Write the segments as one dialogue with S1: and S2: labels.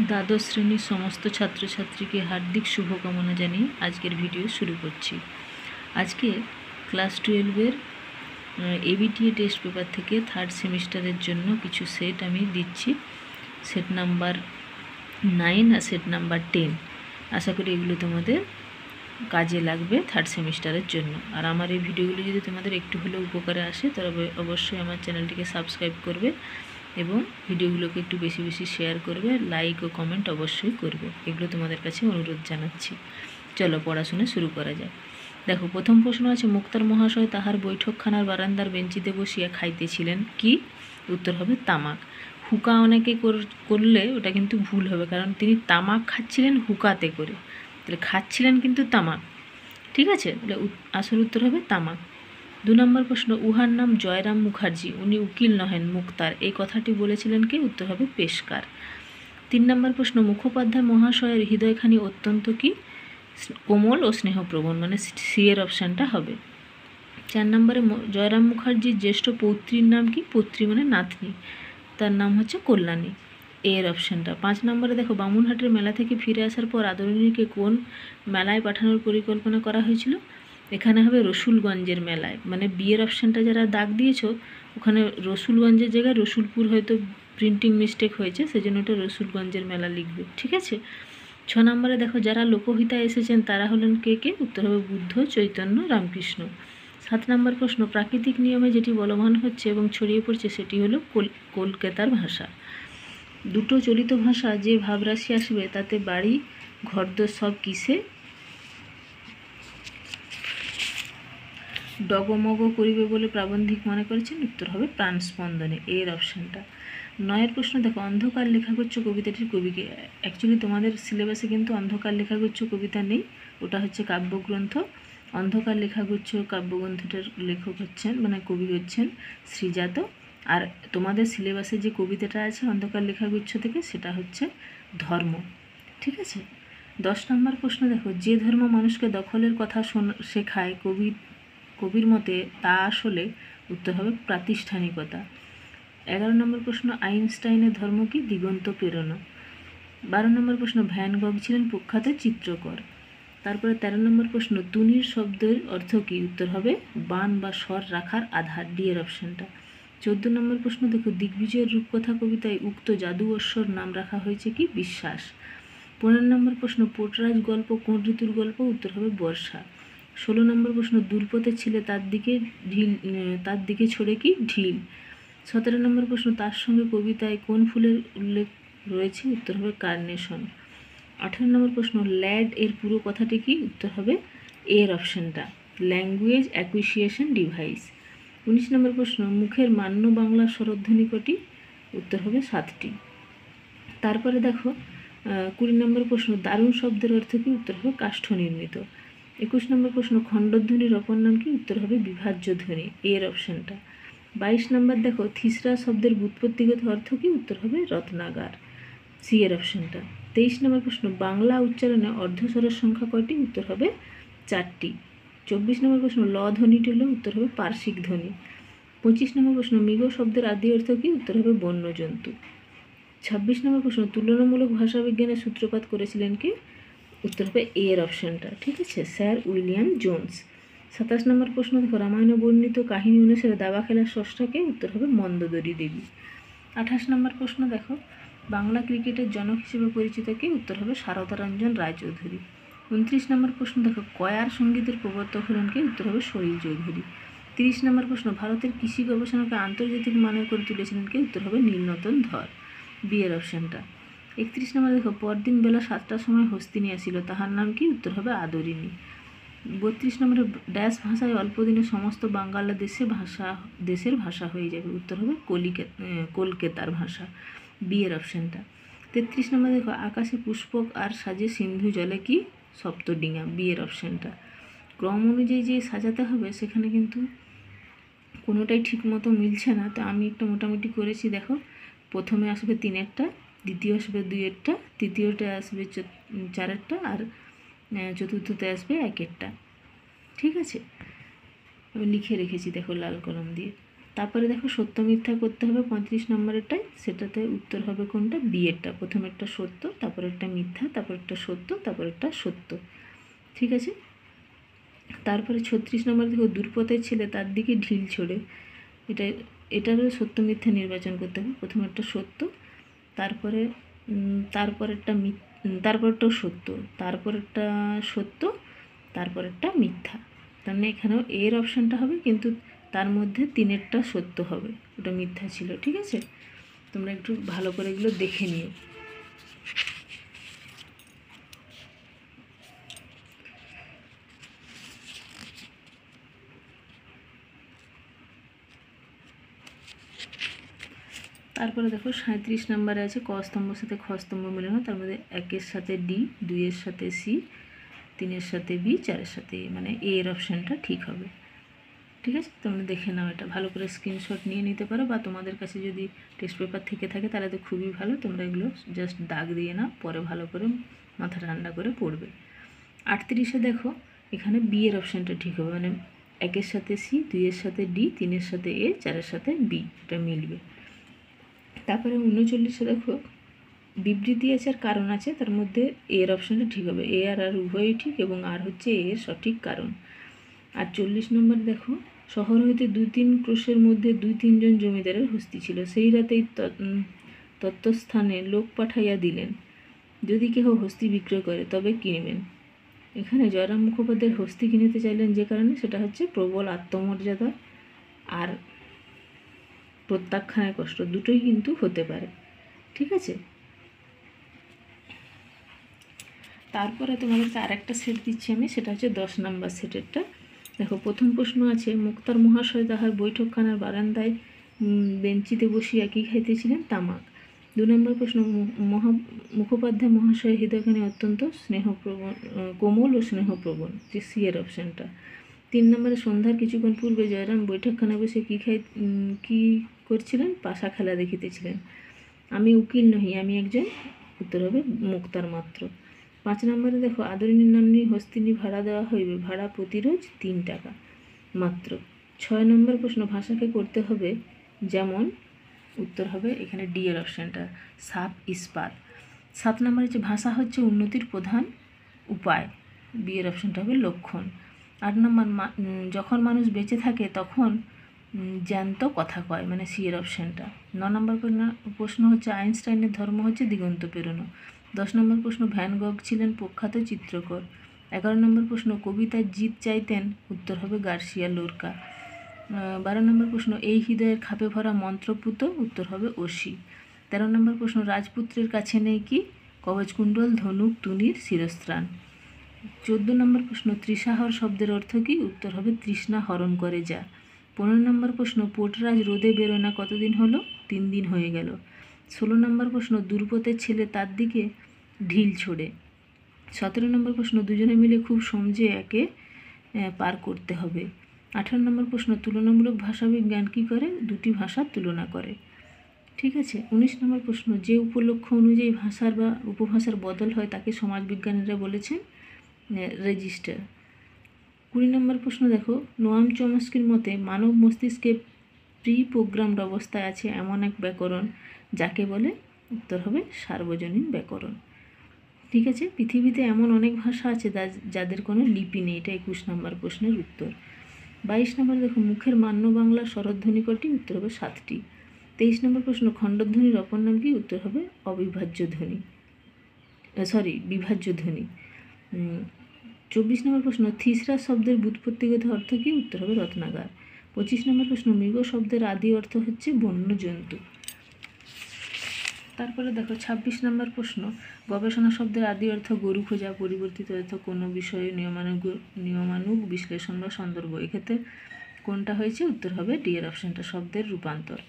S1: দ্বাদশ শ্রেণীর সমস্ত ছাত্রছাত্রীকে হার্দিক শুভকামনা জানিয়ে আজকের ভিডিও শুরু করছি। আজকে ক্লাস 12-এর এবিটিএ টেস্ট পেপার থেকে থার্ড সেমিস্টারের জন্য কিছু সেট আমি দিচ্ছি। সেট নাম্বার 9 আর সেট নাম্বার 10। আশা করি এগুলো তোমাদের কাজে লাগবে থার্ড সেমিস্টারের জন্য। আর আমার এই ভিডিওগুলো যদি তোমাদের একটু হলেও উপকারে আসে তবে অবশ্যই আমার চ্যানেলটিকে সাবস্ক্রাইব করবে এবং ভিডিওগুলোকে একটু বেশি বেশি শেয়ার করবে, লাইক ও কমেন্ট অবশ্যই করবে। এগুলো তোমাদের কাছে অনুরোধ জানাচ্ছি। চলো পড়াশোনা শুরু করা যায়। দেখো, প্রথম প্রশ্ন আছে, মুক্তার মহাশয় তাহার বৈঠকখানার বারান্দার বেঞ্চিতে বসিয়া খাইতেছিলেন কি? উত্তর হবে তামাক। হুকা অনেকে করলে ওটা কিন্তু ভুল হবে, কারণ তিনি তামাক খাচ্ছিলেন হুকাতে করে, তাহলে খাচ্ছিলেন কিন্তু তামাক। ঠিক আছে, তাহলে আসল উত্তর হবে তামাক। 2 নম্বর প্রশ্ন, উহার নাম জয়রাম মুখার্জি, উনি উকিল নহেন মুক্তার, এই কথাটি বলেছিলেন কে? উত্তর হবে পেশকার। 3 নম্বর প্রশ্ন, মুখোপাধ্যায় মহাশয়ের হৃদয়খানি অত্যন্ত কি? কোমল ও স্নেহপ্রবণ, মানে সি এর অপশানটা হবে। 4 নম্বরে, জয়রাম মুখার্জির জ্যেষ্ঠ পৌত্রীর নাম কি? পৌত্রী মানে নাতনি, তার নাম হচ্ছে কল্যাণী, এর অপশানটা। 5 নম্বরে দেখো, বামুনহাটের মেলা থেকে ফিরে আসার পর আদরণীকে কোন মেলায় পাঠানোর পরিকল্পনা করা হয়েছিল? এখানে হবে রসুলগঞ্জের মেলায়, মানে বিয়ের অপশানটা যারা দাগ দিয়েছো ওখানে রসুলগঞ্জের জায়গায় রসুলপুর হয়তো প্রিন্টিং মিস্টেক হয়েছে, সেজন্য ওটা রসুলগঞ্জের মেলা লিখবে। ঠিক আছে। 6 নম্বরে দেখো, যারা লোকহিতায় এসেছেন তারা হলেন কে কে? উত্তর হবে বুদ্ধ, চৈতন্য, রামকৃষ্ণ। 7 নম্বর প্রশ্ন, প্রাকৃতিক নিয়মে যেটি বলবান হচ্ছে এবং ছড়িয়ে পড়ছে সেটি হলো কলকাতার ভাষা। দুটো চলিত ভাষা যে ভাবরাশি আসবে তাতে বাড়ি ঘরদোর সব কিসে ডগমগ করিবে বলে প্রাবন্ধিক মনে করেছেন? উত্তর হবে প্রাণস্পন্দনে, এর অপশানটা। 9 প্রশ্ন দেখো, অন্ধকার লেখাগুচ্ছ কবিতাটির কবিকে? অ্যাকচুয়ালি তোমাদের সিলেবাসে কিন্তু অন্ধকার লেখাগুচ্ছ কবিতা নেই, ওটা হচ্ছে কাব্যগ্রন্থ। অন্ধকার লেখাগুচ্ছ কাব্যগ্রন্থটার লেখক হচ্ছেন, মানে কবি হচ্ছেন শ্রীজাত। আর তোমাদের সিলেবাসে যে কবিতাটা আছে অন্ধকার লেখাগুচ্ছ থেকে, সেটা হচ্ছে ধর্ম। ঠিক আছে। 10 নম্বর প্রশ্ন দেখো, যে ধর্ম মানুষকে দখলের কথা শেখায় কবির মতে তা আসলে? উত্তর হবে প্রাতিষ্ঠানিকতা। 11 নম্বর প্রশ্ন, আইনস্টাইনের ধর্ম কি? দিগন্ত প্রেরণা। 12 নম্বর প্রশ্ন, ভ্যান গগ ছিলেন প্রখ্যাত চিত্রকর। তারপরে 13 নম্বর প্রশ্ন, তুনির শব্দের অর্থ কি? উত্তর হবে বান বা স্বর রাখার আধার, ডি এর অপশানটা। 14 নম্বর প্রশ্ন দেখো, দিগ্বিজয়ের রূপকথা কবিতায় উক্ত জাদু অশ্বর নাম রাখা হয়েছে কি? বিশ্বাস। 15 নম্বর প্রশ্ন, পোটরাজ গল্প কোন ঋতুর গল্প? উত্তর হবে বর্ষা। 16 নম্বর প্রশ্ন, দূরপথের ছেলে তার দিকে ছড়ে কি? ঢিল। 17 নম্বর প্রশ্ন, তার সঙ্গে কবিতায় কোন ফুলের উল্লেখ রয়েছে? উত্তর হবে কার্নেশন। 18 নম্বর প্রশ্ন, ল্যাড এর পুরো কথাটি কি? উত্তর হবে এর অপশানটা, ল্যাঙ্গুয়েজ অ্যাকুইজিশন ডিভাইস। 19 নম্বর প্রশ্ন, মুখের মান্য বাংলা স্বরধ্বনি কটি? উত্তর হবে 7টি। তারপরে দেখো 20 নম্বর প্রশ্ন, দারুণ শব্দের অর্থ কি? উত্তর হবে কাষ্ঠ নির্মিত। 21 নম্বর প্রশ্ন, খণ্ডধ্বনির অপর নাম কি? উত্তর হবে বিভাজ্য ধ্বনি, এর অপশানটা। 22 নম্বর দেখো, থিসরা শব্দের ব্যুৎপত্তিগত অর্থ কি? উত্তর হবে রত্নাগার, সি এর অপশানটা। 23 নম্বর প্রশ্ন, বাংলা উচ্চারণে অর্ধস্বরের সংখ্যা কয়টি? উত্তর হবে 4টি। 24 নম্বর প্রশ্ন, ল ধ্বনিটি হলো? উত্তর হবে পার্শ্বিক ধ্বনি। 25 নম্বর প্রশ্ন, মৃগ শব্দের আদি অর্থ কি? উত্তর হবে বন্যজন্তু। 26 নম্বর প্রশ্ন, তুলনামূলক ভাষাবিজ্ঞানের সূত্রপাত করেছিলেন কি? উত্তর হবে এর অপশানটা। ঠিক আছে, স্যার উইলিয়াম জোন্স। 27 নম্বর প্রশ্ন দেখো, রামায়ণে বর্ণিত কাহিনী অনুসারে দাবা খেলার স্রষ্টাকে? উত্তর হবে মন্দোদরী দেবী। 28 নম্বর প্রশ্ন দেখো, বাংলা ক্রিকেটের জনক হিসেবে পরিচিত কে? উত্তর হবে শারদারঞ্জন রায়চৌধুরী। 29 নম্বর প্রশ্ন দেখো, কয়ার সঙ্গীতের প্রবর্তক হলেন কে? উত্তর হবে সলিল চৌধুরী। 30 নম্বর প্রশ্ন, ভারতের কৃষি গবেষণাকে আন্তর্জাতিক মানের করে তুলেছিলেন কে? উত্তর হবে নীলনতন ধর, বি এর অপশানটা। 31 নম্বর দেখো, পরদিন বেলা 7টার সময় হস্তিনী আসিল, তাহার নাম কি? উত্তর হবে আদরিণী। 32 নম্বরে, ড্যাশ ভাষায় অল্প দিনে সমস্ত বাঙ্গালা দেশের ভাষা হয়ে যাবে? উত্তর হবে কলকাতার ভাষা, বি এর অপশানটা। 33 নম্বর দেখো, আকাশে পুষ্পক আর সাজে সিন্ধু জলে কি? সপ্তডিঙা, বি এর অপশানটা। ক্রম অনুযায়ী যে সাজাতে হবে সেখানে কিন্তু কোনোটাই ঠিক মতো মিলছে না, তো আমি একটা মোটামুটি করেছি। দেখো, প্রথমে আসবে 3-এরটা, দ্বিতীয় আসবে 2-এরটা, তৃতীয়টা আসবে 4-এরটা, আর চতুর্থতে আসবে 1-এরটা। ঠিক আছে, আমি লিখে রেখেছি দেখো লাল কলম দিয়ে। তারপরে দেখো সত্য মিথ্যা করতে হবে 35 নম্বরেরটাই, সেটাতে উত্তর হবে কোনটা, বিয়েরটা। প্রথমে একটা সত্য, তারপর একটা মিথ্যা, তারপর একটা সত্য, তারপর একটা সত্য। ঠিক আছে। তারপরে 36 নম্বর দেখো, দুর্পথের ছেলে তার দিকে ঢিল ছোড়ে, এটারও সত্য মিথ্যা নির্বাচন করতে হবে। প্রথমে একটা সত্য, তারপরে তারপরটাও সত্য, তারপরেরটা সত্য, তারপরেরটা মিথ্যা। তার মানে এখানেও এর অপশানটা হবে, কিন্তু তার মধ্যে 3-এরটা সত্য হবে, ওটা মিথ্যা ছিল। ঠিক আছে, তোমরা একটু ভালো করে এগুলো দেখে নিও। তারপরে দেখো 37 নম্বরে আছে ক স্তম্ভের সাথে খ স্তম্ভ মিলে না, তার মধ্যে 1-এর সাথে ডি, 2-এর সাথে সি, 3-এর সাথে বি, 4-এর সাথে এ, মানে এর অপশানটা ঠিক হবে। ঠিক আছে, তোমরা দেখে নাও, এটা ভালো করে স্ক্রিনশট নিয়ে নিতে পারো, বা তোমাদের কাছে যদি টেস্ট পেপার থেকে থাকে তাহলে তো খুবই ভালো, তোমরা এগুলো জাস্ট দাগ দিয়ে নাও, পরে ভালো করে মাথা ঠান্ডা করে পড়বে। 38-এ দেখো এখানে বি এর অপশানটা ঠিক হবে, মানে 1-এর সাথে সি, 2-এর সাথে ডি, 3-এর সাথে এ, 4-এর সাথে বি, এটা মিলবে। তারপরে 39-এ দেখো বিবৃতি আছে আর কারণ আছে, তার মধ্যে এর অপশানটা ঠিক হবে, এ আর আর উভয়ই ঠিক, এবং আর হচ্ছে এর সঠিক কারণ। আর 40 নম্বর দেখো, শহর হইতে 2-3 ক্রোশের মধ্যে 2-3 জন জমিদারের হস্তি ছিল, সেই রাতেই তত্ত্বস্থানে লোক পাঠাইয়া দিলেন, যদি কেহ হস্তি বিক্রয় করে তবে কিনবেন। এখানে জয়রাম মুখোপাধ্যায়ের হস্তি কিনতে চাইলেন যে কারণে, সেটা হচ্ছে প্রবল আত্মমর্যাদা আর প্রত্যাখ্যানের কষ্ট, দুটোই কিন্তু হতে পারে। ঠিক আছে, তারপরে তোমাদেরকে আরেকটা সেট দিচ্ছি আমি, সেটা হচ্ছে 10 নম্বর সেটেরটা। দেখো প্রথম প্রশ্ন আছে, মুক্তার মহাশয় তাহার বৈঠকখানার বারান্দায় বেঞ্চিতে বসিয়া কী খাইতেছিলেন, তামাক। 2 নম্বর প্রশ্ন, মুখোপাধ্যায় মহাশয় হৃদয়খানি অত্যন্ত স্নেহপ্রবণ, কোমল ও স্নেহপ্রবণ, যে সি এর অপশানটা। 3 নম্বরে সন্ধ্যার কিছুক্ষণ পূর্বে জয়রাম বৈঠকখানায় বসে কী করছিলেন, পাশা খেলা দেখিতেছিলেন। আমি উকিল নহি, আমি একজন, উত্তর হবে মুক্তার মাত্র। 5 নম্বরে দেখো, আদরিণীর নাম্নী হস্তিনী ভাড়া দেওয়া হইবে, ভাড়া প্রতিরোজ 3 টাকা মাত্র। 6 নম্বর প্রশ্ন, ভাষাকে করতে হবে যেমন, উত্তর হবে এখানে ডি এর অপশানটা, সাপ ইস্পাত। 7 নম্বর হচ্ছে ভাষা হচ্ছে উন্নতির প্রধান উপায়, বি এর অপশানটা হবে লক্ষণ। 8 নম্বর যখন মানুষ বেঁচে থাকে তখন জ্যান্ত কথা কয়, মানে সি এর অপশানটা। 9 নম্বর প্রশ্ন হচ্ছে আইনস্টাইনের ধর্ম হচ্ছে দিগন্ত পেরোনো। 10 নম্বর প্রশ্ন, ভ্যান গগ ছিলেন প্রখ্যাত চিত্রকর। 11 নম্বর প্রশ্ন, কবিতার জিত চাইতেন, উত্তর হবে গার্সিয়া লোরকা। 12 নম্বর প্রশ্ন, এই হৃদয়ের খাপে ভরা মন্ত্রপুত, উত্তর হবে অসি। 13 নম্বর প্রশ্ন, রাজপুত্রের কাছে নেই কি, কবচকুণ্ডল, ধনুক, তুনির, শিরস্ত্রাণ। 14 নম্বর প্রশ্ন, তৃষাহর শব্দের অর্থ কী, উত্তর হবে তৃষ্ণা হরণ করে যা। 15 নম্বর প্রশ্ন, পোটরাজ রোদে বেরোয় না কতদিন হলো, 3 দিন হয়ে গেল। 16 নম্বর প্রশ্ন, দুর্পথের ছেলে তার দিকে ঢিল ছোড়ে। 17 নম্বর প্রশ্ন, দুজনে মিলে খুব সমঝে একে পার করতে হবে। 18 নম্বর প্রশ্ন, তুলনামূলক ভাষাবিজ্ঞান কী করে, দুটি ভাষার তুলনা করে। ঠিক আছে। 19 নম্বর প্রশ্ন, যে উপলক্ষ অনুযায়ী ভাষার বা উপভাষার বদল হয় তাকে সমাজবিজ্ঞানীরা বলেছেন রেজিস্টার। 20 নম্বর প্রশ্ন দেখো, নোয়াম চমস্কির মতে মানব মস্তিষ্কে প্রি প্রোগ্রামড অবস্থায় আছে এমন এক ব্যাকরণ যাকে বলে, উত্তর হবে সার্বজনীন ব্যাকরণ। ঠিক আছে, পৃথিবীতে এমন অনেক ভাষা আছে যাদের কোনো লিপি নেই, এটা 21 নম্বর প্রশ্নের উত্তর। 22 নম্বর দেখো, মুখের মান্য বাংলা স্বরধ্বনি কটি, উত্তর হবে 7টি। 23 নম্বর প্রশ্ন, খণ্ডধ্বনির অপর নাম কি, উত্তর হবে বিভাজ্য ধ্বনি। 24 নম্বর প্রশ্ন, থিসরা শব্দের ব্যুৎপত্তিগত অর্থ কী, উত্তর হবে রত্নাগার। 25 নম্বর প্রশ্ন, মৃগ শব্দের আদি অর্থ হচ্ছে বন্য জন্তু। তারপরে দেখো 26 নম্বর প্রশ্ন, গবেষণা শব্দের আদি অর্থ গরু খোঁজা, পরিবর্তিত অর্থ কোনো বিষয়ে নিয়মানুগ বিশ্লেষণ বা সন্দর্ভ। এক্ষেত্রে কোনটা হয়েছে, উত্তর হবে ডি এর অপশানটা, শব্দের রূপান্তর।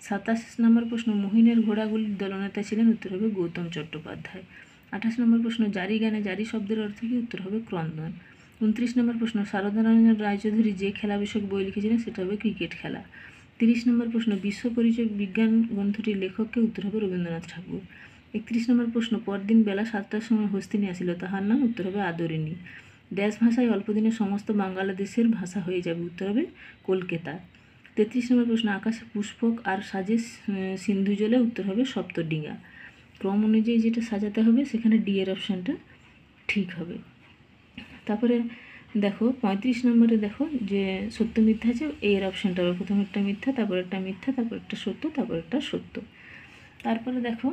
S1: 27 নম্বর প্রশ্ন, মহিনের ঘোড়াগুলির দলনেতা ছিলেন, উত্তর হবে গৌতম চট্টোপাধ্যায়। 28 নম্বর প্রশ্ন, জারি গানে জারি শব্দের অর্থ কী, উত্তর হবে ক্রন্দন। 29 নম্বর প্রশ্ন, শারদারঞ্জন রায়চৌধুরী যে খেলা বিষয়ক বই লিখেছিলেন সেটা হবে ক্রিকেট খেলা। 30 নম্বর প্রশ্ন, বিশ্ব পরিচয় বিজ্ঞান গ্রন্থটির লেখককে, উত্তর হবে রবীন্দ্রনাথ ঠাকুর। 31 নম্বর প্রশ্ন, পরদিন বেলা 7টার সময় হস্তিনী আসিল, তাহার নাম, উত্তর হবে আদরিণী। ড্যাশ ভাষায় অল্পদিনে সমস্ত বাংলাদেশের ভাষা হয়ে যাবে, উত্তর হবে কলকাতা। 33 নম্বর প্রশ্ন, আকাশে পুষ্পক আর সাজে সিন্ধু জলে, উত্তর হবে সপ্তডিঙা। ক্রম অনুযায়ী যেটা সাজাতে হবে সেখানে ডি এর অপশানটা ঠিক হবে। তারপরে দেখো 35 নম্বরে দেখো যে সত্য মিথ্যা আছে, এর অপশানটা হবে প্রথমে একটা মিথ্যা, তারপর একটা মিথ্যা, তারপর একটা সত্য, তারপর একটা সত্য। তারপরে দেখো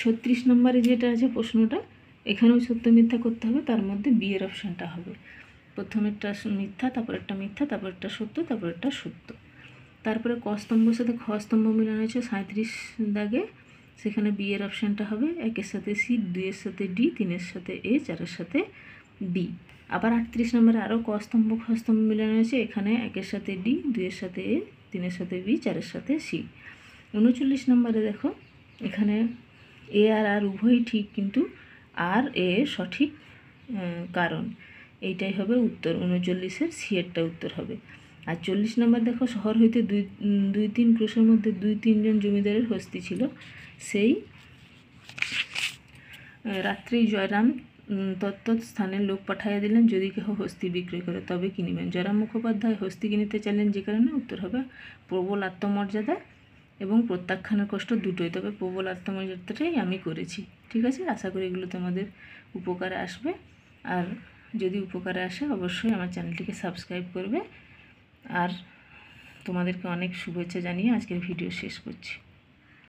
S1: 36 নম্বরে যেটা আছে প্রশ্নটা, এখানেও সত্য মিথ্যা করতে হবে, তার মধ্যে বি এর অপশানটা হবে প্রথমে একটা মিথ্যা, তারপর একটা মিথ্যা, তারপর একটা সত্য, তারপর একটা সত্য। তারপরে ক স্তম্ভের সাথে খ স্তম্ভ মিলানো হয়েছে 37 দাগে, সেখানে বি এর অপশানটা হবে 1-এর সাথে সি, 2-এর সাথে ডি, 3-এর সাথে এ, 4-এর সাথে বি। আবার 38 নম্বরে আরও ক স্তম্ভ খ স্তম্ভ মিলানো হয়েছে, এখানে 1-এর সাথে ডি, 2-এর সাথে এ, 3-এর সাথে বি, 4-এর সাথে সি। 39 নম্বরে দেখো এখানে এ আর আর উভয়ই ঠিক, কিন্তু আর এ সঠিক কারণ, এইটাই হবে উত্তর। 39-এর সি এরটা উত্তর হবে। আর 40 নম্বর দেখো, শহর হইতে দুই তিন ক্রোশের মধ্যে 2-3 জন জমিদারের হস্তি ছিল, সেই রাত্রেই জয়রাম তত্তৎ স্থানে লোক পাঠাইয়া দিলেন, যদি কেহ হস্তি বিক্রয় করে তবে কিনিবেন। জয়রাম মুখোপাধ্যায় হস্তি কিনিতে চাইলেন যে কারণে, উত্তর হবে প্রবল আত্মমর্যাদা এবং প্রত্যাখ্যানের কষ্ট দুটোই, তবে প্রবল আত্মমর্যাদাটাই আমি করেছি। ঠিক আছে, আশা করি এগুলো তোমাদের উপকারে আসবে। আর যদি উপকারে আসে অবশ্যই আমার চ্যানেলটিকে সাবস্ক্রাইব করবে। আর তোমাদেরকে অনেক শুভেচ্ছা জানিয়ে আজকের ভিডিও শেষ করছি।